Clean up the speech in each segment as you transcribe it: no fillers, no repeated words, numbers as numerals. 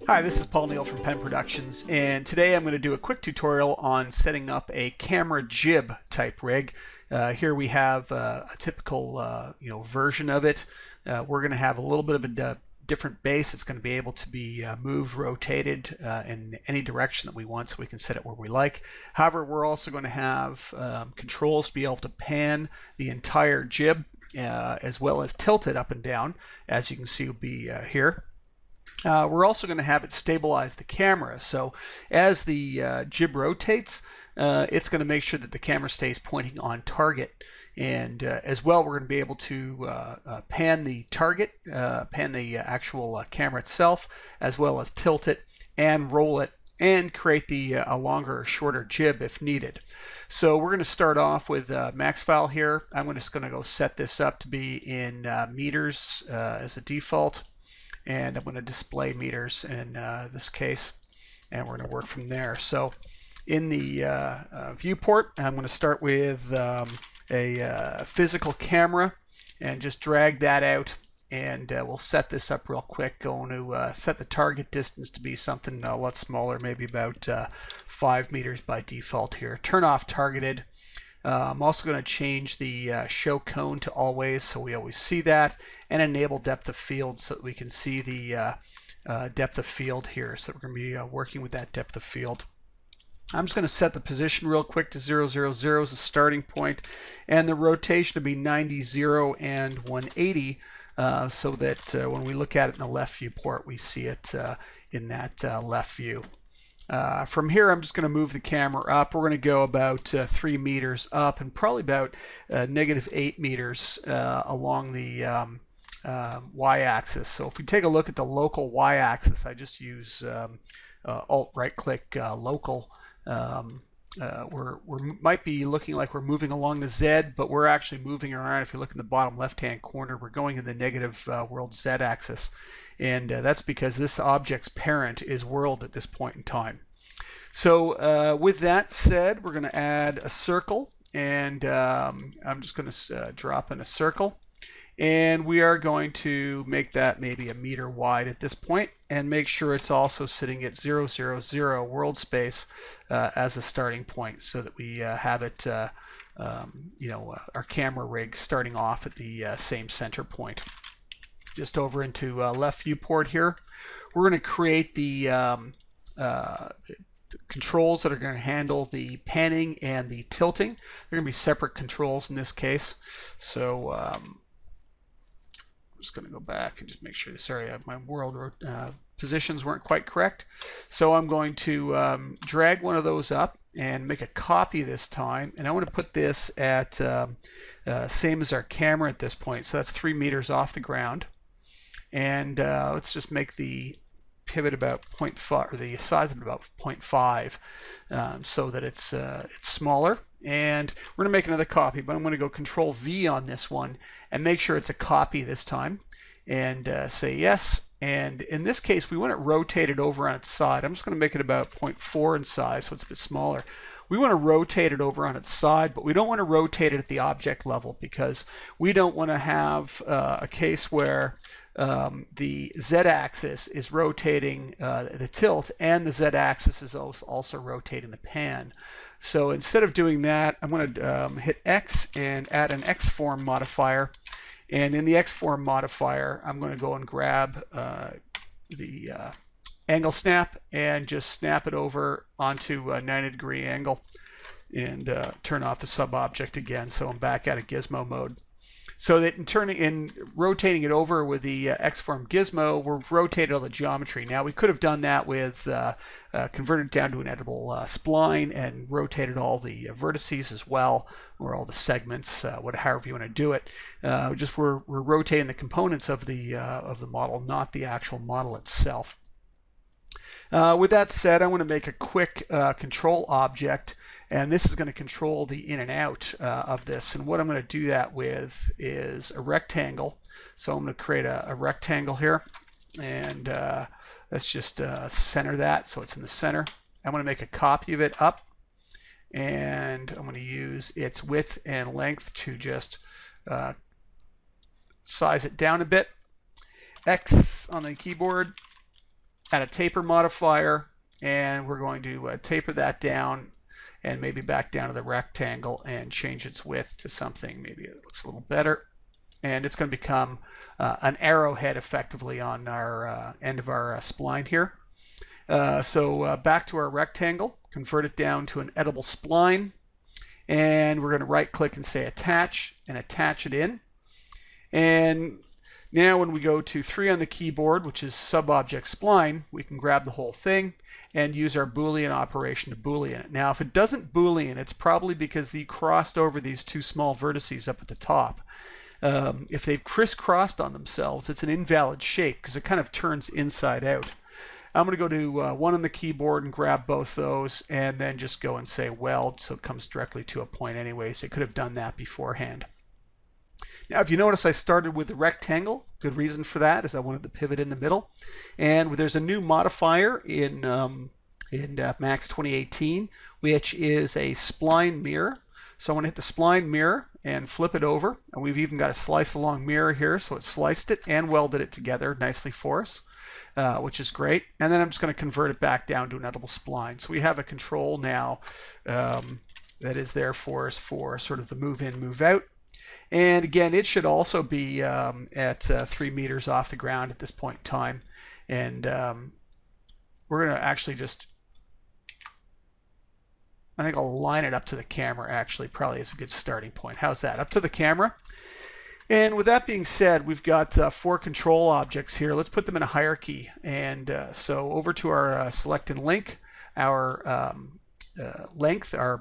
Hi, this is Paul Neale from Penn Productions, and today I'm going to do a quick tutorial on setting up a camera jib type rig. Here we have a typical version of it. We're going to have a little bit of a different base. It's going to be able to be moved, rotated in any direction that we want, so we can set it where we like. However, we're also going to have controls to be able to pan the entire jib as well as tilt it up and down, as you can see will be here. We're also going to have it stabilize the camera, so as the jib rotates, it's going to make sure that the camera stays pointing on target. And as well, we're going to be able to pan the target, pan the actual camera itself, as well as tilt it and roll it and create the a longer or shorter jib if needed. So we're going to start off with Max file here. I'm just going to go set this up to be in meters as a default. And I'm going to display meters in this case, and we're going to work from there. So in the viewport, I'm going to start with a physical camera and just drag that out, and we'll set this up real quick. Going to set the target distance to be something a lot smaller, maybe about 5 meters by default here. Turn off targeted. I'm also going to change the show cone to always, so we always see that, and enable depth of field so that we can see the depth of field here. So we're going to be working with that depth of field. I'm just going to set the position real quick to 0, 0, 0 as a starting point, and the rotation to be 90, 0, and 180, so that when we look at it in the left viewport, we see it in that left view. From here, I'm just going to move the camera up. We're going to go about 3 meters up and probably about -8 meters along the y-axis. So if we take a look at the local y-axis, I just use Alt right-click local. We might be looking like we're moving along the Z, but we're actually moving around. If you look in the bottom left-hand corner, we're going in the negative world Z axis. And that's because this object's parent is world at this point in time. So with that said, we're going to add a circle, and I'm just going to drop in a circle, and we are going to make that maybe 1 meter wide at this point, and make sure it's also sitting at 0, 0, 0 world space as a starting point, so that we have it our camera rig starting off at the same center point. Just over into left viewport here, we're going to create the controls that are going to handle the panning and the tilting. They're going to be separate controls in this case. So I'm just going to go back and just make sure, sorry, my world positions weren't quite correct. So I'm going to drag one of those up and make a copy this time, and I want to put this at same as our camera at this point. So that's 3 meters off the ground. And let's just make the pivot about 0.5, or the size of it about 0.5, so that it's smaller. And we're going to make another copy, but I'm going to go Control V on this one and make sure it's a copy this time, and say yes. And in this case, we want it rotated over on its side. I'm just going to make it about 0.4 in size, so it's a bit smaller. We want to rotate it over on its side, but we don't want to rotate it at the object level, because we don't want to have a case where the Z-axis is rotating the tilt, and the Z-axis is also rotating the pan. So instead of doing that, I'm going to hit X and add an X-form modifier. And in the X-form modifier, I'm going to go and grab the angle snap and just snap it over onto a 90-degree angle, and turn off the sub-object again, so I'm back out of gizmo mode. So that in rotating it over with the X-form gizmo, we've rotated all the geometry. Now we could have done that with converted down to an editable spline and rotated all the vertices as well, or all the segments, however you want to do it. We're rotating the components of the model, not the actual model itself. With that said, I want to make a quick control object, and this is going to control the in and out of this. And what I'm going to do that with is a rectangle. So I'm going to create a rectangle here, and let's just center that so it's in the center. I'm going to make a copy of it up, and I'm going to use its width and length to just size it down a bit. X on the keyboard, add a taper modifier, and we're going to taper that down and maybe back down to the rectangle and change its width to something maybe it looks a little better. And it's going to become an arrowhead effectively on our end of our spline here. So back to our rectangle, convert it down to an edible spline, and we're going to right click and say attach and attach it in. And now when we go to 3 on the keyboard, which is sub-object spline, we can grab the whole thing and use our Boolean operation to Boolean it. Now if it doesn't Boolean, it's probably because you crossed over these 2 small vertices up at the top. If they've crisscrossed on themselves, it's an invalid shape because it kind of turns inside out. I'm going to go to 1 on the keyboard and grab both those and then just go and say weld so it comes directly to a point anyway. So I could have done that beforehand. Now if you notice, I started with a rectangle. Good reason for that is I wanted the pivot in the middle. And there's a new modifier in Max 2018, which is a spline mirror. So I'm going to hit the spline mirror and flip it over. And we've even got a slice along mirror here, so it sliced it and welded it together nicely for us, which is great. And then I'm just going to convert it back down to an edible spline. So we have a control now that is there for us for sort of the move in, move out. And again, it should also be at 3 meters off the ground at this point in time. And we're going to actually just, I think I'll line it up to the camera actually, probably is a good starting point. How's that? Up to the camera. And with that being said, we've got 4 control objects here. Let's put them in a hierarchy. And so over to our select and link, our length, our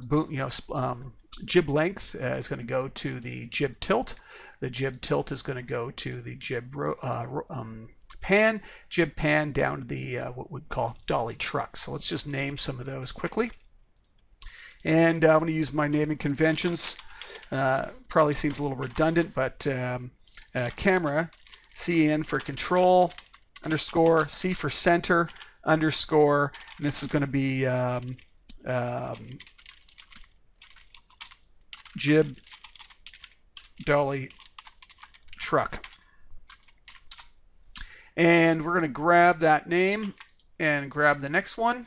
jib length is going to go to the jib tilt. The jib tilt is going to go to the jib pan. Jib pan down to the what we'd call dolly truck. So let's just name some of those quickly. And I'm going to use my naming conventions. Probably seems a little redundant, but camera, CN for control, underscore, C for center, underscore, and this is going to be jib dolly truck. And we're going to grab that name and grab the next one,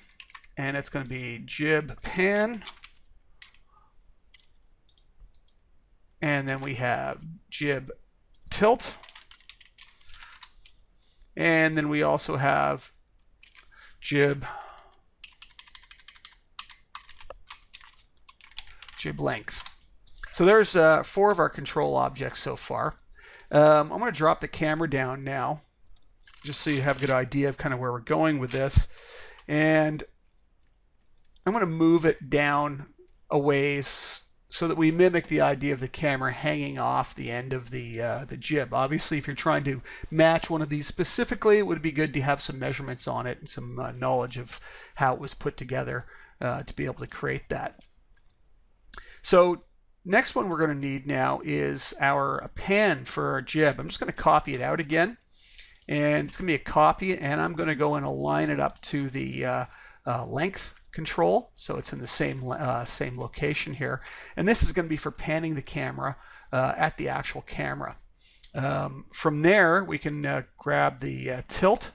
and it's going to be jib pan. And then we have jib tilt. And then we also have jib length. So there's 4 of our control objects so far. I'm going to drop the camera down now, just so you have a good idea of kind of where we're going with this. And I'm going to move it down a ways so that we mimic the idea of the camera hanging off the end of the jib. Obviously, if you're trying to match one of these specifically, it would be good to have some measurements on it and some knowledge of how it was put together to be able to create that. So next one we're going to need now is our pan for our jib. I'm just going to copy it out again, and it's going to be a copy, and I'm going to go and align it up to the length control, so it's in the same location here. And this is going to be for panning the camera at the actual camera. From there, we can grab the tilt,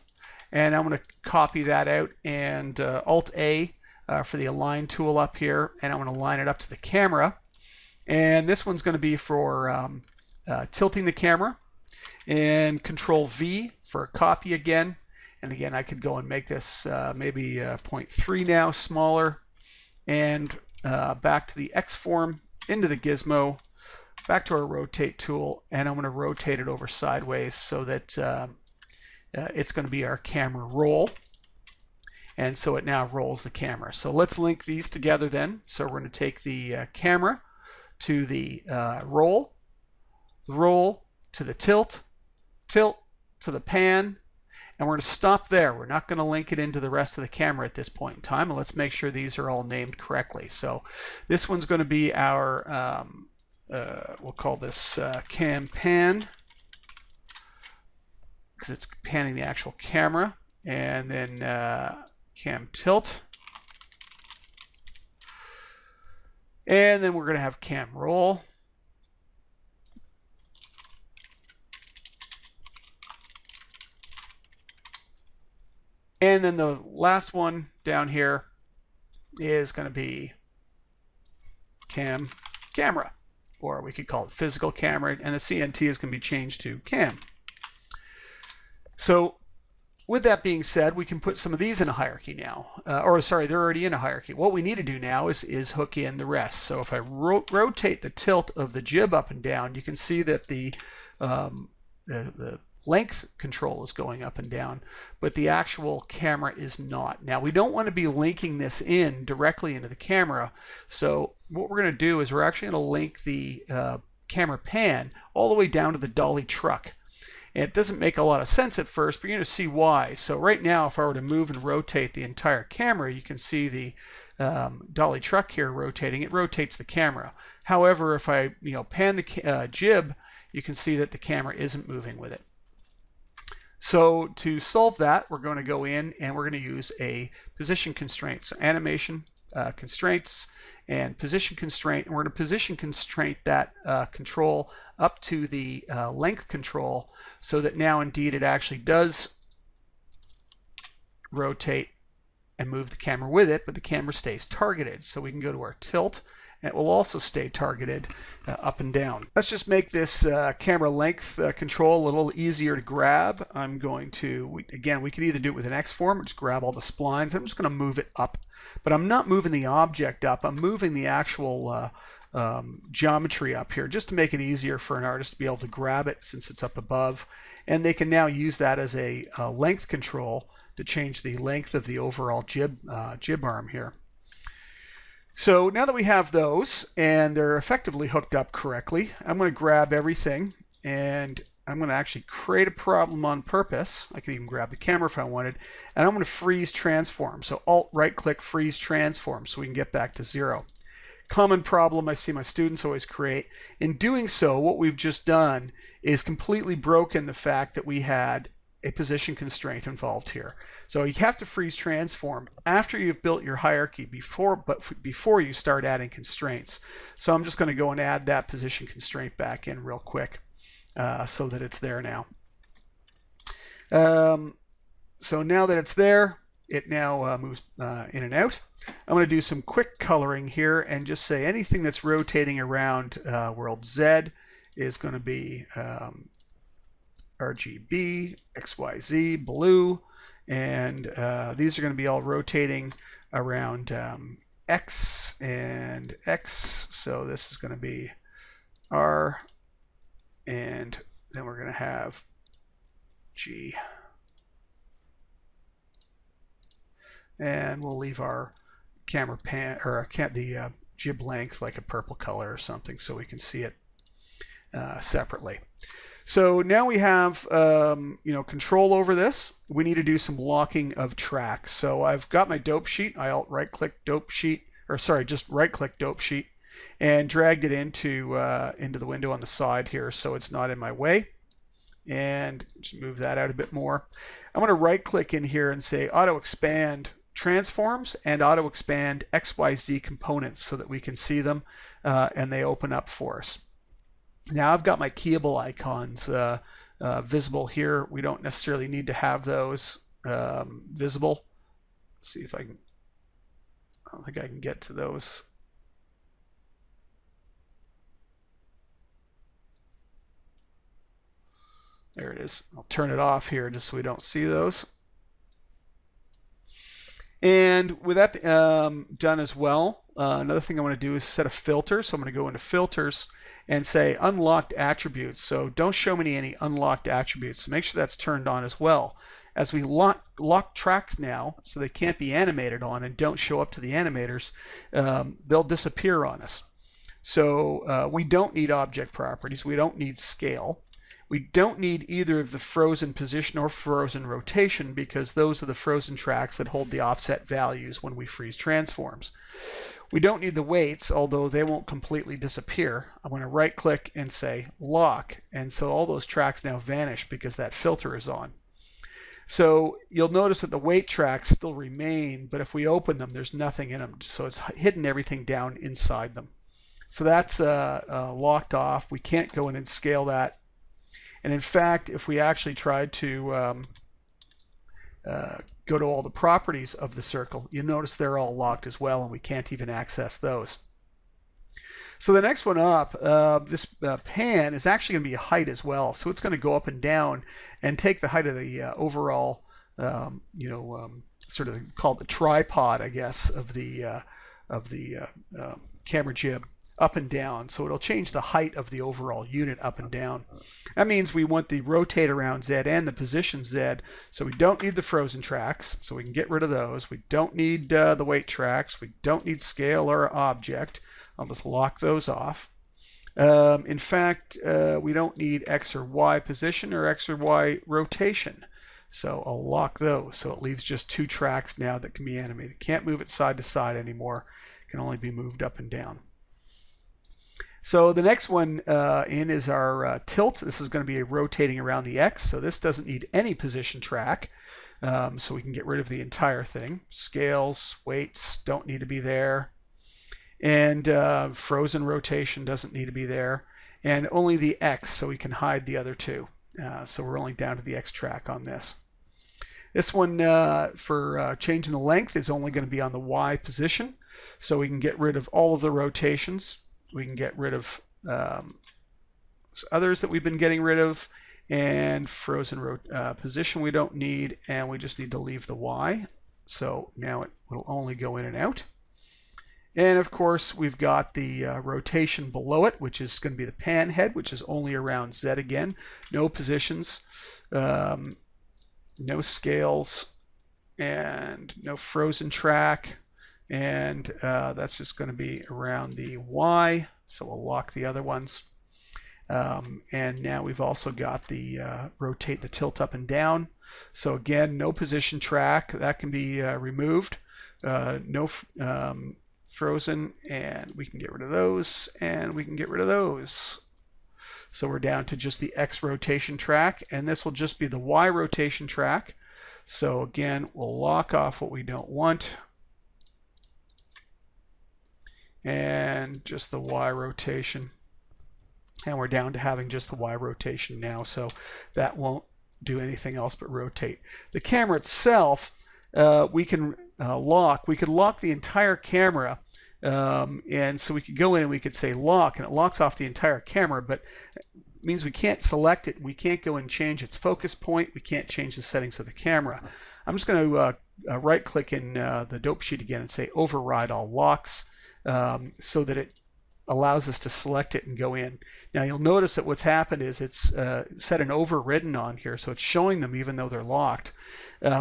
and I'm going to copy that out and Alt-A for the align tool up here, and I'm going to line it up to the camera. And this one's going to be for tilting the camera, and Control-V for a copy again. And again, I could go and make this maybe 0.3 now, smaller, and back to the X form, into the gizmo, back to our rotate tool, and I'm going to rotate it over sideways so that it's going to be our camera roll. And so it now rolls the camera. So let's link these together then. So we're going to take the camera to the roll to the tilt to the pan, and we're going to stop there. We're not going to link it into the rest of the camera at this point in time. And let's make sure these are all named correctly. So this one's going to be our, we'll call this cam pan, because it's panning the actual camera. And then cam tilt. And then we're going to have cam roll. And then the last one down here is going to be camera, or we could call it physical camera, and the CNT is going to be changed to cam. So with that being said, we can put some of these in a hierarchy now, they're already in a hierarchy. What we need to do now is hook in the rest. So if I rotate the tilt of the jib up and down, you can see that the length control is going up and down, but the actual camera is not. Now we don't want to be linking this in directly into the camera, so what we're going to do is we're actually going to link the camera pan all the way down to the dolly truck. And it doesn't make a lot of sense at first, but you're going to see why. So right now, if I were to move and rotate the entire camera, you can see the dolly truck here rotating. It rotates the camera. However, if I pan the jib, you can see that the camera isn't moving with it. So to solve that, we're going to go in and we're going to use a position constraint. So animation constraints and position constraint, and we're going to position constraint that control up to the length control, so that now indeed it actually does rotate and move the camera with it, but the camera stays targeted. So we can go to our tilt, and it will also stay targeted up and down. Let's just make this camera length control a little easier to grab. I'm going to, again, we could either do it with an X form or just grab all the splines. I'm just going to move it up, but I'm not moving the object up. I'm moving the actual geometry up here just to make it easier for an artist to be able to grab it since it's up above. And they can now use that as a length control to change the length of the overall jib arm here. So now that we have those and they're effectively hooked up correctly, I'm going to grab everything and I'm going to actually create a problem on purpose. I could even grab the camera if I wanted, and I'm going to freeze transform. So Alt right click freeze transform so we can get back to 0. Common problem I see my students always create. In doing so, what we've just done is completely broken the fact that we had a position constraint involved here. So you have to freeze transform after you've built your hierarchy, before you start adding constraints. So I'm just going to go and add that position constraint back in real quick so that it's there now. So now that it's there, it now moves in and out. I'm going to do some quick coloring here and just say anything that's rotating around world Z is going to be RGB, XYZ, blue, and these are going to be all rotating around X and X. So this is going to be R, and then we're going to have G. And we'll leave our camera pan, or the jib length like a purple color or something so we can see it separately. So now we have control over this. We need to do some locking of tracks. So I've got my dope sheet. I alt right click dope sheet, or sorry, just right click dope sheet, and dragged it into the window on the side here so it's not in my way. And just move that out a bit more. I'm going to right click in here and say auto expand transforms and auto expand XYZ components so that we can see them and they open up for us. Now I've got my keyable icons visible here. We don't necessarily need to have those visible. Let's see if I can, I don't think I can get to those. There it is. I'll turn it off here just so we don't see those. And with that done as well, another thing I want to do is set a filter. So I'm going to go into filters and say unlocked attributes. So don't show me any unlocked attributes. So make sure that's turned on as well. As we lock tracks now, so they can't be animated on and don't show up to the animators, they'll disappear on us. So we don't need object properties. We don't need scale. We don't need either of the frozen position or frozen rotation because those are the frozen tracks that hold the offset values when we freeze transforms. We don't need the weights, although they won't completely disappear. I'm going to right click and say lock, and so all those tracks now vanish because that filter is on. So you'll notice that the weight tracks still remain, but if we open them, there's nothing in them, so it's hidden everything down inside them. So that's locked off. We can't go in and scale that. And in fact, if we actually tried to go go to all the properties of the circle, you notice they're all locked as well, and we can't even access those. So the next one up, this pan is actually going to be a height as well. So it's going to go up and down and take the height of the overall, sort of called the tripod, I guess, of the camera jib up and down. So it'll change the height of the overall unit up and down. That means we want the rotate around Z and the position Z. So we don't need the frozen tracks, so we can get rid of those. We don't need the weight tracks. We don't need scale or object. I'll just lock those off. In fact, we don't need X or Y position or X or Y rotation. So I'll lock those. So it leaves just 2 tracks now that can be animated. Can't move it side to side anymore. It can only be moved up and down. So the next one in is our tilt. This is going to be rotating around the X. So this doesn't need any position track. So we can get rid of the entire thing. Scales, weights don't need to be there. And frozen rotation doesn't need to be there. And only the X, so we can hide the other 2. So we're only down to the X track on this. This one for changing the length is only going to be on the Y position. So we can get rid of all of the rotations. We can get rid of others that we've been getting rid of. And frozen position we don't need. And we just need to leave the Y. So now it will only go in and out. And of course, we've got the rotation below it, which is going to be the pan head, which is only around Z again. No positions, no scales, and no frozen track. And that's just going to be around the Y. So we'll lock the other ones. And now we've also got the rotate the tilt up and down. So again, no position track. That can be removed. No frozen, and we can get rid of those, and we can get rid of those. So we're down to just the X rotation track, and this will just be the Y rotation track. So again, we'll lock off what we don't want, and just the Y rotation, and we're down to having just the Y rotation now, so that won't do anything else but rotate. The camera itself, we can lock. We could lock the entire camera, and so we could go in and we could say lock, and it locks off the entire camera, but it means we can't select it. We can't go and change its focus point. We can't change the settings of the camera. I'm just going to right click in the dope sheet again and say override all locks, so that it allows us to select it and go in. Now you'll notice that what's happened is it's set an overridden on here, so it's showing them even though they're locked.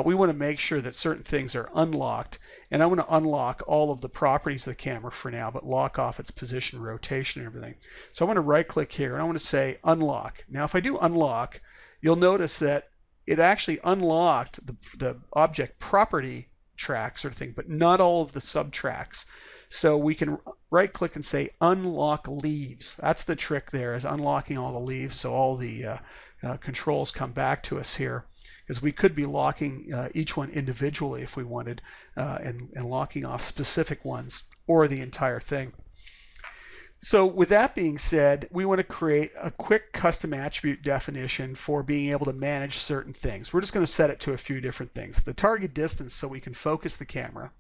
We want to make sure that certain things are unlocked, and I want to unlock all of the properties of the camera for now, but lock off its position, rotation, and everything. So I want to right click here and I want to say unlock. Now if I do unlock, you'll notice that it actually unlocked the object property track sort of thing, but not all of the sub tracks. So we can right click and say unlock leaves. That's the trick there, is unlocking all the leaves, so all the controls come back to us here, because we could be locking each one individually if we wanted, and locking off specific ones or the entire thing. So with that being said, we want to create a quick custom attribute definition for being able to manage certain things. We're just going to set it to a few different things. The target distance, so we can focus the camera.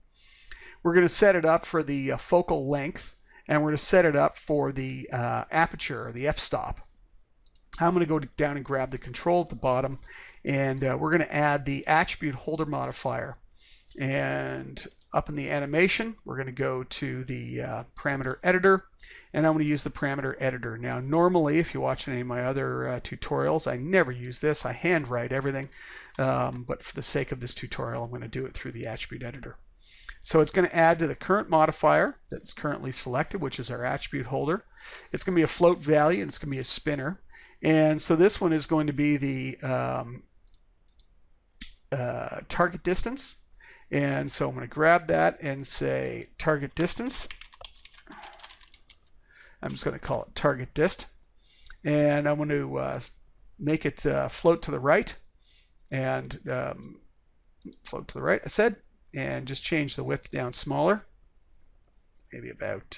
We're going to set it up for the focal length, and we're going to set it up for the aperture, or the f-stop. I'm going to go down and grab the control at the bottom, and we're going to add the attribute holder modifier. And up in the animation, we're going to go to the parameter editor, and I'm going to use the parameter editor. Now normally, if you watch any of my other tutorials, I never use this. I handwrite everything, but for the sake of this tutorial, I'm going to do it through the attribute editor. So it's going to add to the current modifier that's currently selected, which is our attribute holder. It's going to be a float value, and it's going to be a spinner. And so this one is going to be the target distance. And so I'm going to grab that and say target distance. I'm just going to call it target dist. And I'm going to make it float to the right. And float to the right, I said. And just change the width down smaller. Maybe about,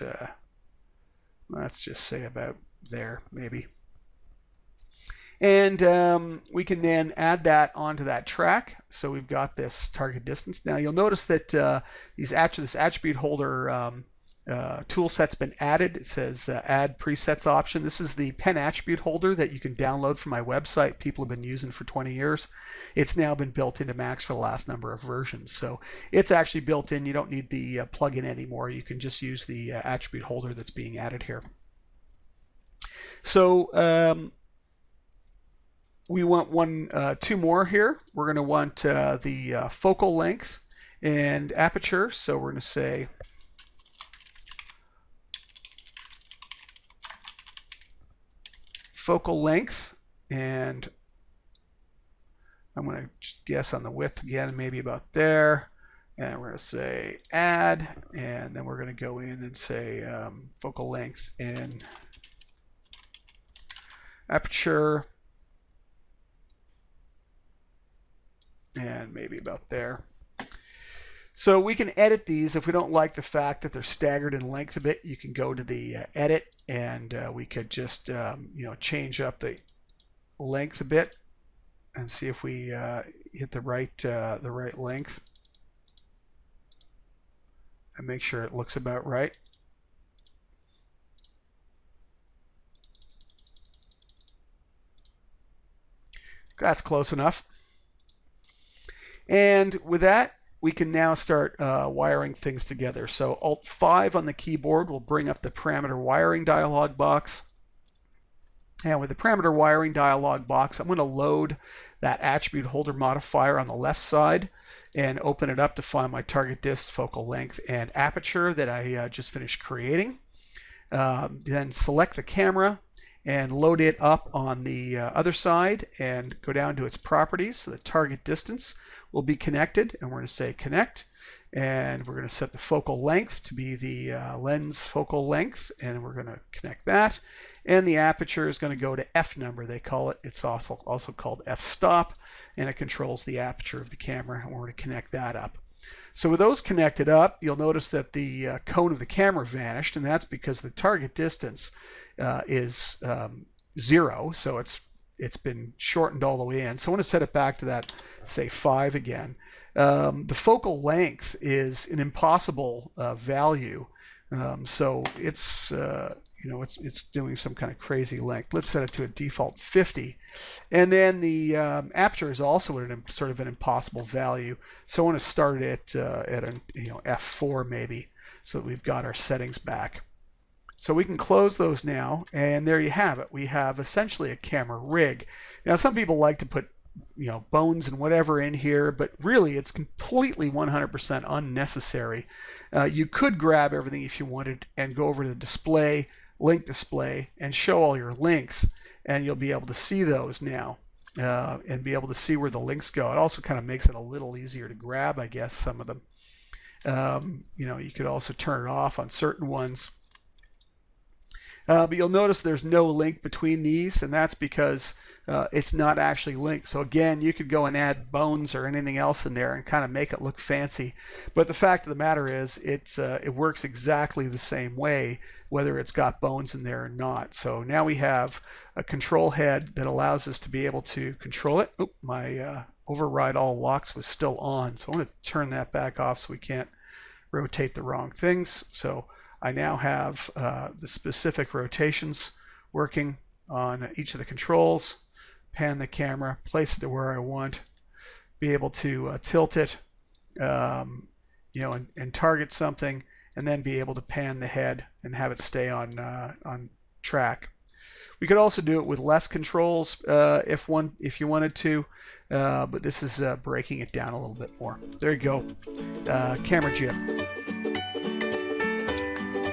let's just say about there, maybe. And we can then add that onto that track. So we've got this target distance. Now you'll notice that this attribute holder tool set's been added. It says add presets option. This is the pen attribute holder that you can download from my website. People have been using for 20 years. It's now been built into Max for the last number of versions. So it's actually built in. You don't need the plugin anymore. You can just use the attribute holder that's being added here. So we want two more here. We're going to want the focal length and aperture. So we're going to say focal length, and I'm going to guess on the width again, maybe about there. And we're going to say add, and then we're going to go in and say focal length and aperture. And maybe about there. So we can edit these. If we don't like the fact that they're staggered in length a bit, you can go to the edit, and we could just change up the length a bit and see if we hit the right length and make sure it looks about right. That's close enough. And with that, we can now start wiring things together. So Alt-5 on the keyboard will bring up the parameter wiring dialog box. And with the parameter wiring dialog box, I'm going to load that attribute holder modifier on the left side and open it up to find my target distance, focal length, and aperture that I just finished creating. Then select the camera and load it up on the other side and go down to its properties. So the target distance will be connected, and we're going to say connect, and we're going to set the focal length to be the lens focal length, and we're going to connect that. And the aperture is going to go to f number, they call it. It's also called f-stop, and it controls the aperture of the camera, and we're going to connect that up. So with those connected up, you'll notice that the cone of the camera vanished, and that's because the target distance is 0, so it's been shortened all the way in. So I want to set it back to that, say 5 again. The focal length is an impossible value, so it's it's doing some kind of crazy length. Let's set it to a default 50, and then the aperture is also at sort of an impossible value. So I want to start it at an f4 maybe, so that we've got our settings back. So we can close those now, and there you have it. We have essentially a camera rig. Now some people like to put bones and whatever in here, but really it's completely 100% unnecessary. You could grab everything if you wanted and go over to the display, link display, and show all your links, and you'll be able to see those now and be able to see where the links go. It also kind of makes it a little easier to grab, I guess, some of them. You could also turn it off on certain ones. But you'll notice there's no link between these, and that's because it's not actually linked. So again, you could go and add bones or anything else in there and kind of make it look fancy. But the fact of the matter is, it works exactly the same way, whether it's got bones in there or not. So now we have a control head that allows us to be able to control it. Oop, my override all locks was still on, so I'm going to turn that back off so we can't rotate the wrong things. So I now have the specific rotations working on each of the controls. Pan the camera, place it to where I want, be able to tilt it, and target something, and then be able to pan the head and have it stay on track. We could also do it with less controls if you wanted to, but this is breaking it down a little bit more. There you go, Camera Jib.